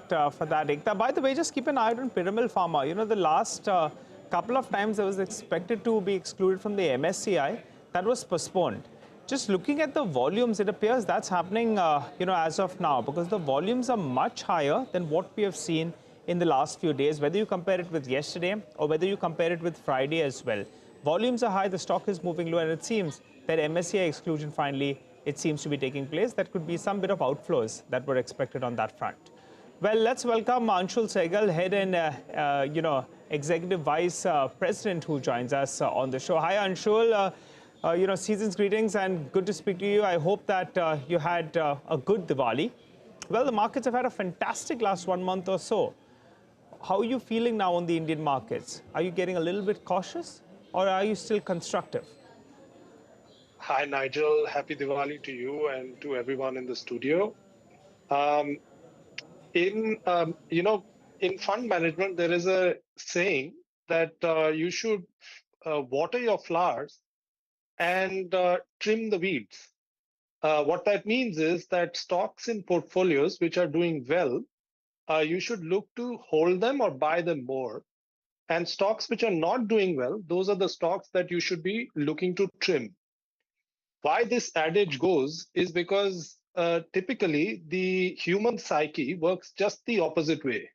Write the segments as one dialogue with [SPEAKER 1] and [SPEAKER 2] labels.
[SPEAKER 1] for that, Ekta. By the way, just keep an eye out on Piramal Pharma. You know, the last couple of times I was expected to be excluded from the MSCI. That was postponed. Just looking at the volumes, it appears that's happening, as of now, because the volumes are much higher than what we have seen in the last few days, whether you compare it with yesterday or whether you compare it with Friday as well. Volumes are high, the stock is moving low, and it seems that MSCI exclusion finally, it seems to be taking place. That could be some bit of outflows that were expected on that front. Well, let's welcome Anshul Saigal, Head and Executive Vice President, who joins us on the show. Hi, Anshul. Season's greetings and good to speak to you. I hope that you had a good Diwali. Well, the markets have had a fantastic last 1 month or so. How are you feeling now on the Indian markets? Are you getting a little bit cautious or are you still constructive?
[SPEAKER 2] Hi, Nigel. Happy Diwali to you and to everyone in the studio. In fund management, there is a saying that you should water your flowers and trim the weeds. What that means is that stocks in portfolios which are doing well, you should look to hold them or buy them more. And stocks which are not doing well, those are the stocks that you should be looking to trim. Why this adage goes is because typically the human psyche works just the opposite way.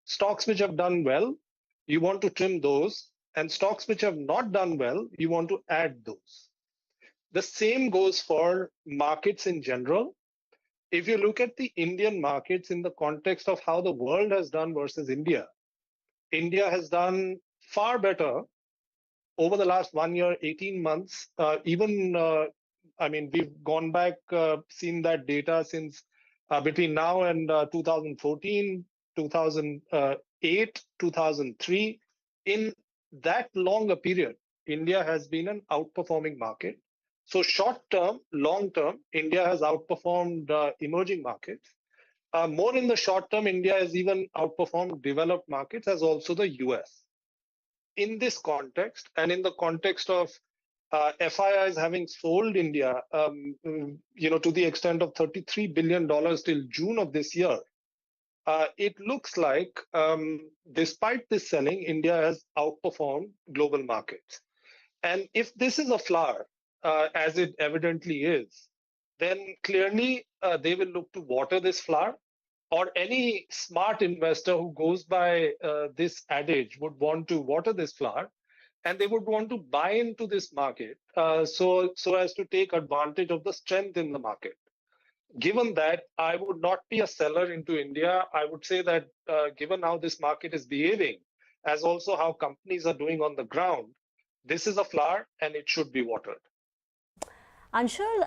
[SPEAKER 2] Stocks which have done well, you want to trim those, and stocks which have not done well, you want to add those. The same goes for markets in general. If you look at the Indian markets in the context of how the world has done versus India, India has done far better over the last 1 year, 18 months, we've gone back, seen that data since between now and 2014, 2008, 2003. In that long a period, India has been an outperforming market. So short term, long term, India has outperformed emerging markets. More in the short term, India has even outperformed developed markets as also the US. In this context, and in the context of FIIs having sold India, to the extent of $33 billion till June of this year, it looks like, despite this selling, India has outperformed global markets. And if this is a flower, as it evidently is, then clearly they will look to water this flower, or any smart investor who goes by this adage would want to water this flower, and they would want to buy into this market so as to take advantage of the strength in the market. Given that, I would not be a seller into India. I would say that given how this market is behaving, as also how companies are doing on the ground, this is a flower and it should be watered.
[SPEAKER 3] Anshul,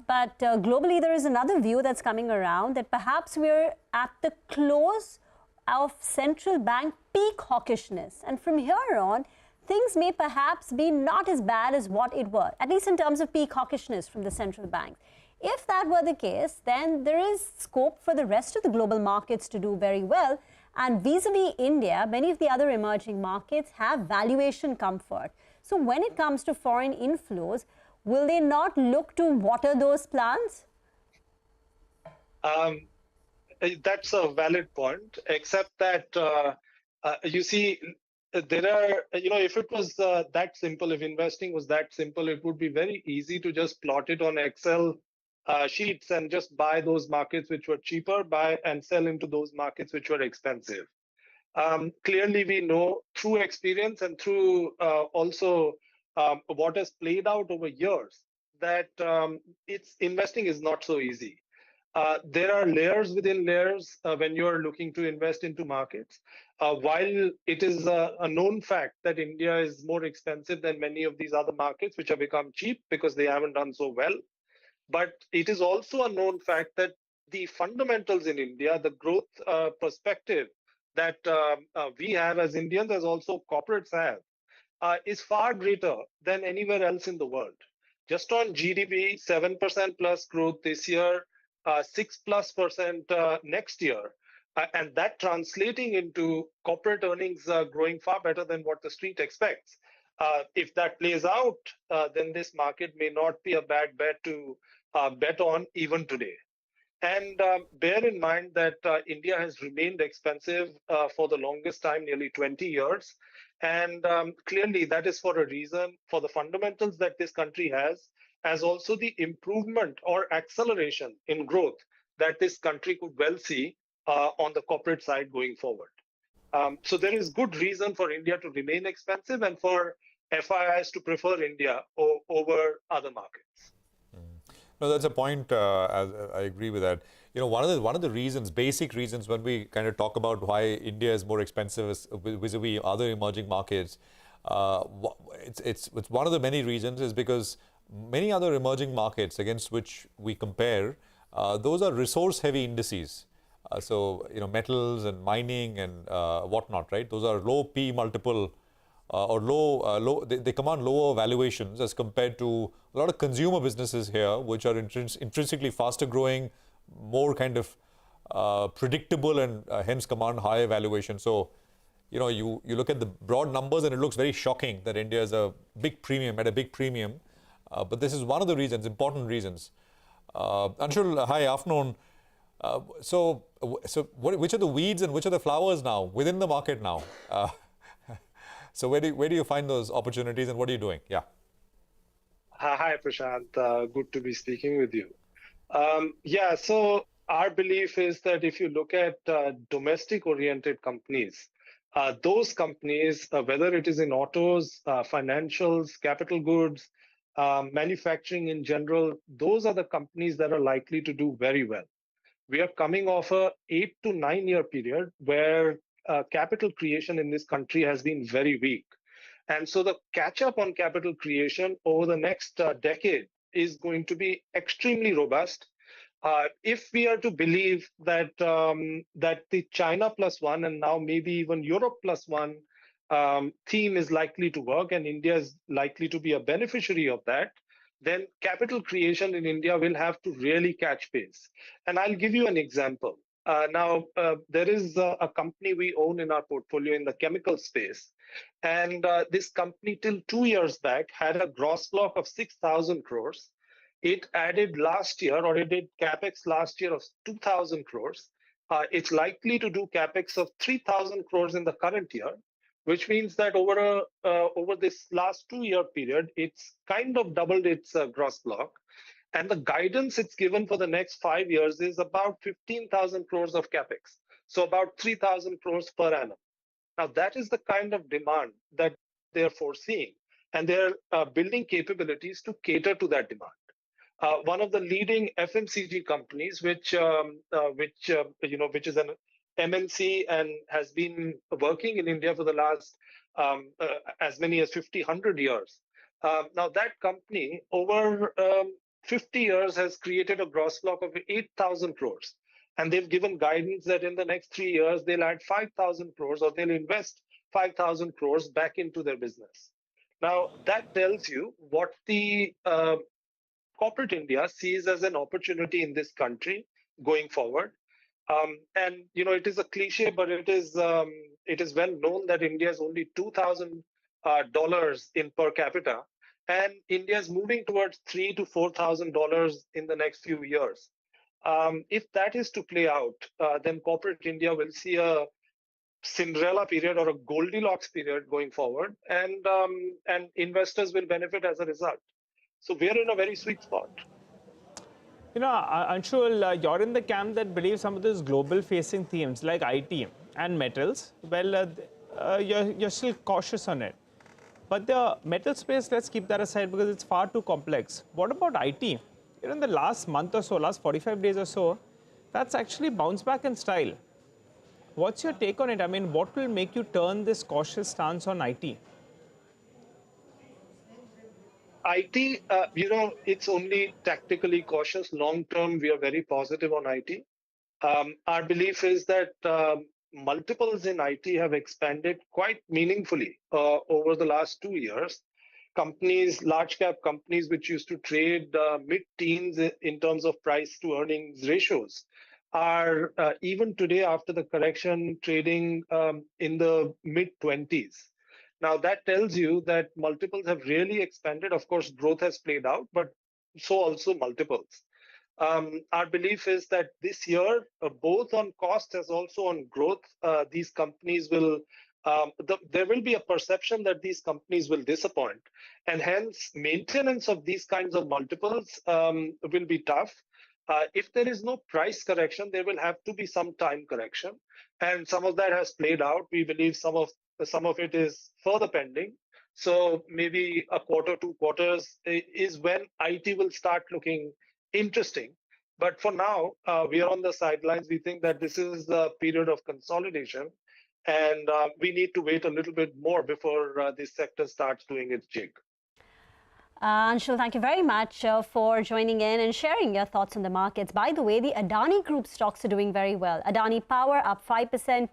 [SPEAKER 3] but globally there is another view that's coming around that perhaps we're at the close of central bank peak hawkishness. And from here on, things may perhaps be not as bad as what it was, at least in terms of peak hawkishness from the central bank. If that were the case, then there is scope for the rest of the global markets to do very well. And vis-a-vis India, many of the other emerging markets have valuation comfort. So when it comes to foreign inflows, will they not look to water those plants?
[SPEAKER 2] That's a valid point, except that, you see, there are, if it was that simple, if investing was that simple, it would be very easy to just plot it on Excel sheets and just buy those markets which were cheaper, buy and sell into those markets which were expensive. Clearly, we know through experience and through also what has played out over years that investing is not so easy. There are layers within layers when you are looking to invest into markets. While it is a known fact that India is more expensive than many of these other markets, which have become cheap because they haven't done so well. But it is also a known fact that the fundamentals in India, the growth perspective that we have as Indians, as also corporates have, is far greater than anywhere else in the world. Just on GDP, 7% plus growth this year, 6+% next year, and that translating into corporate earnings growing far better than what the street expects. If that plays out, then this market may not be a bad bet to bet on even today. And bear in mind that India has remained expensive for the longest time, nearly 20 years. And clearly that is for a reason, for the fundamentals that this country has, as also the improvement or acceleration in growth that this country could well see on the corporate side going forward. So there is good reason for India to remain expensive and for FIIs to prefer India over other markets.
[SPEAKER 4] No, that's a point. I agree with that. You know, one of the reasons, basic reasons, when we kind of talk about why India is more expensive vis-a-vis other emerging markets, it's one of the many reasons is because many other emerging markets against which we compare, those are resource-heavy indices. So you know, metals and mining and whatnot, right? Those are low P multiple. Or they command lower valuations as compared to a lot of consumer businesses here, which are intrinsically faster growing, more kind of predictable, and hence command higher valuation. So, you know, you look at the broad numbers and it looks very shocking that India is a big premium, at a big premium. But this is one of the reasons, important reasons. Anshul, hi, afternoon. Which are the weeds and which are the flowers now within the market now? So where do you find those opportunities and what are you doing? Yeah.
[SPEAKER 2] Hi, Prashant. Good to be speaking with you. Yeah, so our belief is that if you look at domestic-oriented companies, those companies, whether it is in autos, financials, capital goods, manufacturing in general, those are the companies that are likely to do very well. We are coming off a 8 to 9 year period where capital creation in this country has been very weak. And so the catch up on capital creation over the next decade is going to be extremely robust. If we are to believe that that the China plus one and now maybe even Europe plus one theme is likely to work and India is likely to be a beneficiary of that, then capital creation in India will have to really catch pace. And I'll give you an example. There is a company we own in our portfolio in the chemical space. And this company till 2 years back had a gross block of 6,000 crores. It added last year, or it did capex last year of 2,000 crores. It's likely to do capex of 3,000 crores in the current year, which means that over this last 2 year period, it's kind of doubled its gross block. And the guidance it's given for the next 5 years is about 15,000 crores of capex. So about 3,000 crores per annum. Now, that is the kind of demand that they're foreseeing. And they're building capabilities to cater to that demand. One of the leading FMCG companies, which is an MNC and has been working in India for the last as many as 50, 100 years. Now, that company over 50 years has created a gross block of 8,000 crores. And they've given guidance that in the next 3 years, they'll add 5,000 crores or they'll invest 5,000 crores back into their business. Now, that tells you what the corporate India sees as an opportunity in this country going forward. And, you know, it is a cliche, but it is well known that India is only $2,000 in per capita. And India is moving towards $3,000 to $4,000 in the next few years. If that is to play out, then corporate India will see a Cinderella period or a Goldilocks period going forward, and investors will benefit as a result. So we're in a very sweet spot.
[SPEAKER 1] You know, Anshul, you're in the camp that believes some of these global-facing themes like IT and metals. Well, you're still cautious on it. But the metal space, let's keep that aside because it's far too complex. What about IT? You know, in the last month or so, last 45 days or so, that's actually bounced back in style. What's your take on it? I mean, what will make you turn this cautious stance on IT?
[SPEAKER 2] IT, it's only tactically cautious. Long term, we are very positive on IT. Our belief is that multiples in IT have expanded quite meaningfully over the last 2 years. Companies, large cap companies, which used to trade mid-teens in terms of price to earnings ratios, are even today after the correction trading in the mid-20s. Now, that tells you that multiples have really expanded. Of course, growth has played out, but so also multiples. Our belief is that this year, both on cost as also on growth, these companies will, there will be a perception that these companies will disappoint. And hence, maintenance of these kinds of multiples will be tough. If there is no price correction, there will have to be some time correction. And some of that has played out. We believe some of it is further pending. So maybe a quarter, 2 quarters is when IT will start looking interesting. But for now, we are on the sidelines. We think that this is the period of consolidation, and we need to wait a little bit more before this sector starts doing its jig.
[SPEAKER 3] Anshul, thank you very much for joining in and sharing your thoughts on the markets. By the way, the Adani Group stocks are doing very well. Adani Power up 5%,